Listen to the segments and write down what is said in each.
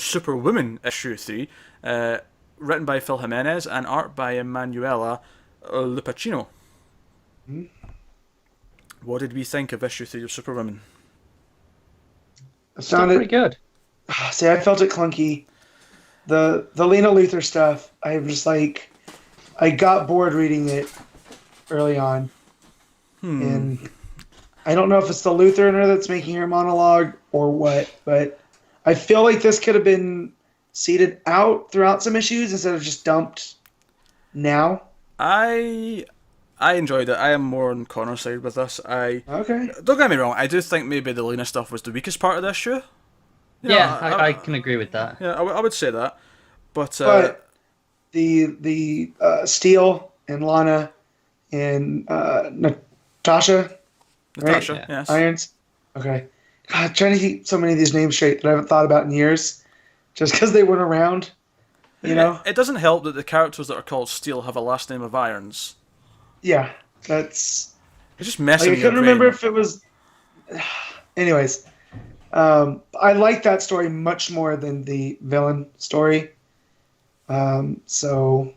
Superwoman issue 3, written by Phil Jimenez and art by Emanuela Lupacchino. Mhm. What did we think of issue 3 of Superwoman? I Still found pretty it. good. See, I felt it clunky. The Lena Luthor stuff, I was just like, I got bored reading it early on, and I don't know if it's the Luthor in her that's making her monologue or what, but I feel like this could have been seeded out throughout some issues instead of just dumped now. I enjoyed it. I am more on Connor's side with this. Okay. Don't get me wrong. I do think maybe the Lena stuff was the weakest part of this issue. You know, I can agree with that. Yeah, I would say that. But the Steel and Lana and Natasha, Natasha, right? yes. Irons. Okay. God, trying to keep so many of these names straight that I haven't thought about in years, just because they weren't around. You know. It doesn't help that the characters that are called Steel have a last name of Irons. Yeah, that's. It's just messing. Like, I couldn't remember if it was. Anyways, I like that story much more than the villain story. Especially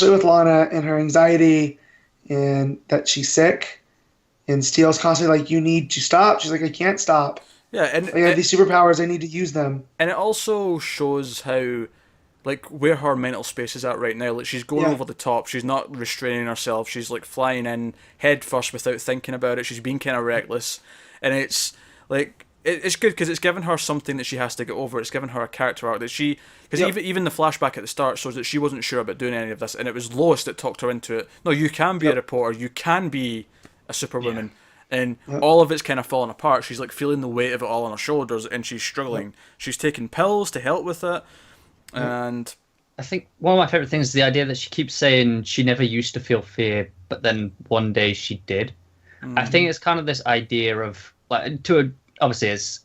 with Lana and her anxiety, and that she's sick, and Steel's constantly like, "You need to stop." She's like, "I can't stop. Yeah, and I have these superpowers. I need to use them." And it also shows how, like, where her mental space is at right now. Like, she's going over the top. She's not restraining herself. She's like flying in head first without thinking about it. She's being kind of reckless, and it's like it's good because it's given her something that she has to get over. It's given her a character arc that she because even the flashback at the start shows that she wasn't sure about doing any of this, and it was Lois that talked her into it. No, you can be a reporter. You can be a superwoman. And all of it's kind of falling apart. She's like feeling the weight of it all on her shoulders, and she's struggling. She's taking pills to help with it. And I think one of my favorite things is the idea that she keeps saying she never used to feel fear, but then one day she did. I think it's kind of this idea of obviously it's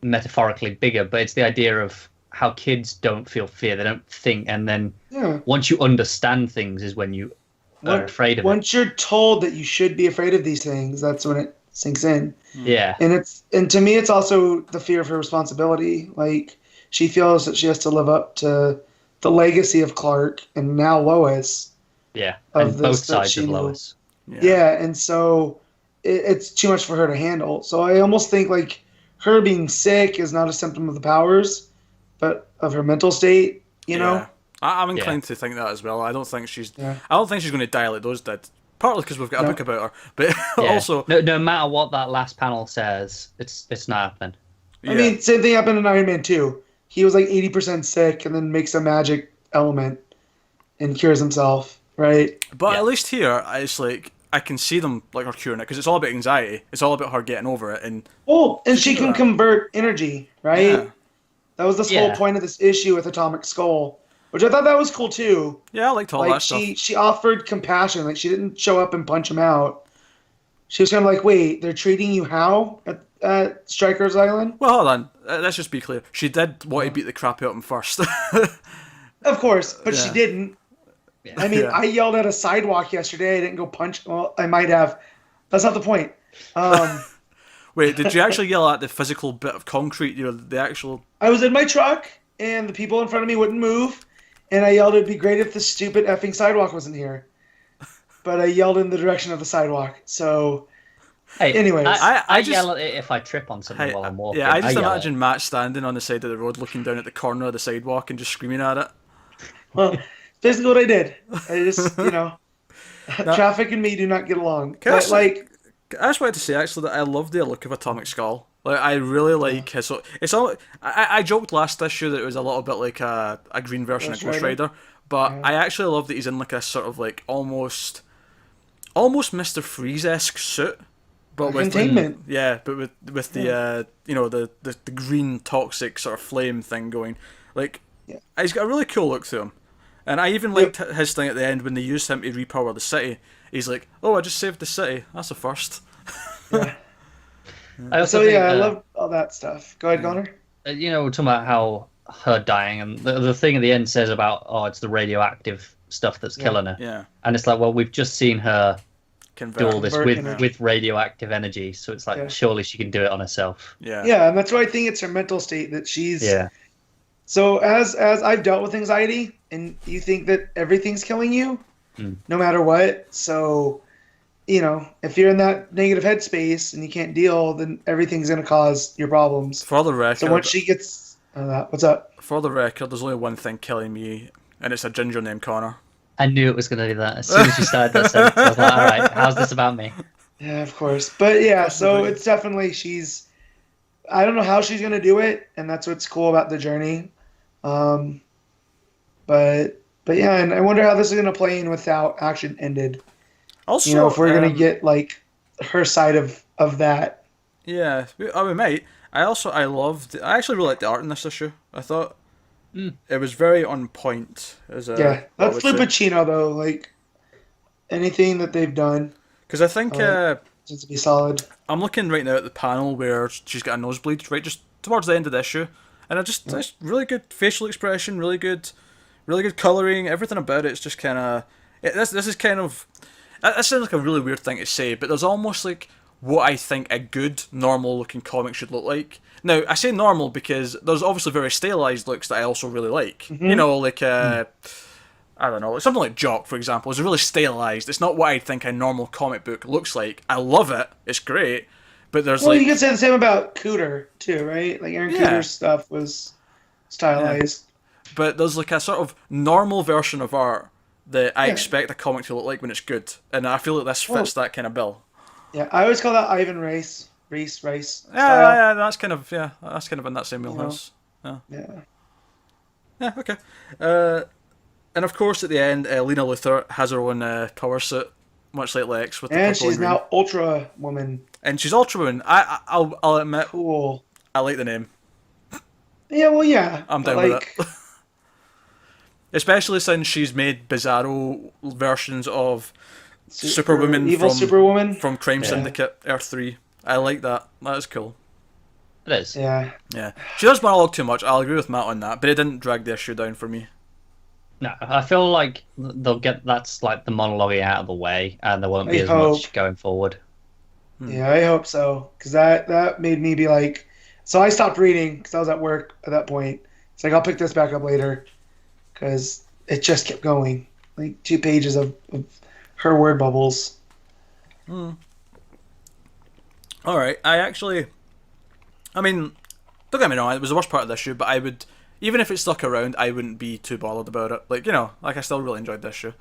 metaphorically bigger, but it's the idea of how kids don't feel fear, they don't think, and then once you understand things is when you are afraid of it. Once you're told that you should be afraid of these things, that's when it sinks in. Yeah, and to me, it's also the fear of her responsibility. Like, she feels that she has to live up to the legacy of Clark and now Lois. Yeah, and both sides of Lois. Yeah, and so it's too much for her to handle. So I almost think like her being sick is not a symptom of the powers, but of her mental state. You know. I'm inclined to think that as well. I don't think she's. I don't think she's going to die like those did. Partly because we've got a book about her, but also no matter what that last panel says, it's not happening. I mean, same thing happened in Iron Man 2. He was like 80% sick and then makes a magic element and cures himself, right? But at least here, it's like I can see them like her curing it because it's all about anxiety. It's all about her getting over it, and she can convert energy, right? Yeah. That was this whole point of this issue with Atomic Skull, which I thought that was cool too. Yeah, I liked all that stuff. She offered compassion. Like, she didn't show up and punch him out. She was kind of like, wait, they're treating you how at Stryker's Island? Well, hold on. Let's just be clear. She did want to beat the crap out of him first. Of course, but she didn't. Yeah. I mean, I yelled at a sidewalk yesterday. I didn't go punch. Well, I might have. That's not the point. Wait, did you actually yell at the physical bit of concrete? You know, the actual... I was in my truck, and the people in front of me wouldn't move, and I yelled, it'd be great if the stupid effing sidewalk wasn't here. But I yelled in the direction of the sidewalk, so... Hey, anyways. I just yell at it if I trip on something while I'm walking. Yeah, I just imagine Matt standing on the side of the road looking down at the corner of the sidewalk and just screaming at it. Well, basically what I did. I just, traffic and me do not get along. But, I just wanted to say, actually, that I love the look of Atomic Skull. Like, I really like his... It's all... I joked last issue that it was a little bit like a green version of Ghost Rider, but I actually love that he's in like a sort of like almost Mr. Freeze-esque suit. But with containment. But with the the green toxic sort of flame thing going. Like, he's got a really cool look to him. And I even liked his thing at the end when they used him to repower the city. He's like, "Oh, I just saved the city. That's a first." Yeah. I love all that stuff. Go ahead, Connor. We're talking about how her dying, and the thing at the end says about, it's the radioactive stuff that's killing her. Yeah. And it's like, well, we've just seen her convert. do all this Convert with energy. with radioactive energy. So it's like, Yeah. surely she can do it on herself. Yeah. Yeah, and that's why I think it's her mental state that she's. Yeah. So as I've dealt with anxiety, and you think that everything's killing you, no matter what. So, if you're in that negative headspace and you can't deal, then everything's gonna cause your problems. For the record, So once she gets, what's up? for the record, there's only one thing killing me, and it's a ginger named Connor. I knew it was going to do that as soon as you started that sentence. I was like, all right, how's this about me? Yeah, of course. But yeah, so it's definitely I don't know how she's gonna do it, and that's what's cool about the journey. But yeah, and I wonder how this is gonna play in with how Action ended. Also, if we're gonna get like her side of that. Yeah, we might. I actually really liked the art in this issue. I thought it was very on point. Yeah, let's flip Pacino though. Like anything that they've done, because I think needs to be solid. I'm looking right now at the panel where she's got a nosebleed, right, just towards the end of the issue, and it's really good facial expression, really good coloring, everything about it's just kind of. This is kind of. That sounds like a really weird thing to say, but there's almost like what I think a good, normal-looking comic should look like. Now, I say normal because there's obviously very stylized looks that I also really like. Mm-hmm. I don't know, like something like Jock, for example, is really stylized. It's not what I think a normal comic book looks like. I love it. It's great. But there's you could say the same about Cooter, too, right? Like Aaron Cooter's stuff was stylized. Yeah. But there's like a sort of normal version of art that I expect a comic to look like when it's good. And I feel like this fits that kind of bill. Yeah, I always call that Ivan Reis. Yeah, that's kind of in that same wheelhouse. Yeah. Yeah, okay. And of course, at the end, Lena Luthor has her own power suit, much like Lex. With the and purple she's now Ultra Woman. And she's Ultra Woman. I'll admit, cool. I like the name. Yeah, well, yeah. I'm down with it. Especially since she's made bizarro versions of Superwoman, evil Superwoman from Crime Syndicate Earth 3. I like that. That is cool. It is. Yeah. Yeah. She does monologue too much. I'll agree with Matt on that, but it didn't drag the issue down for me. No, I feel like they'll get that's like the monologue out of the way, and there won't be as much going forward. Yeah, I hope so, because that made me be like, so I stopped reading because I was at work at that point. It's like I'll pick this back up later, because it just kept going, like 2 pages of her word bubbles. All right, I mean, don't get me wrong, it was the worst part of the issue, but I would. Even if it stuck around, I wouldn't be too bothered about it. Like, I still really enjoyed this show.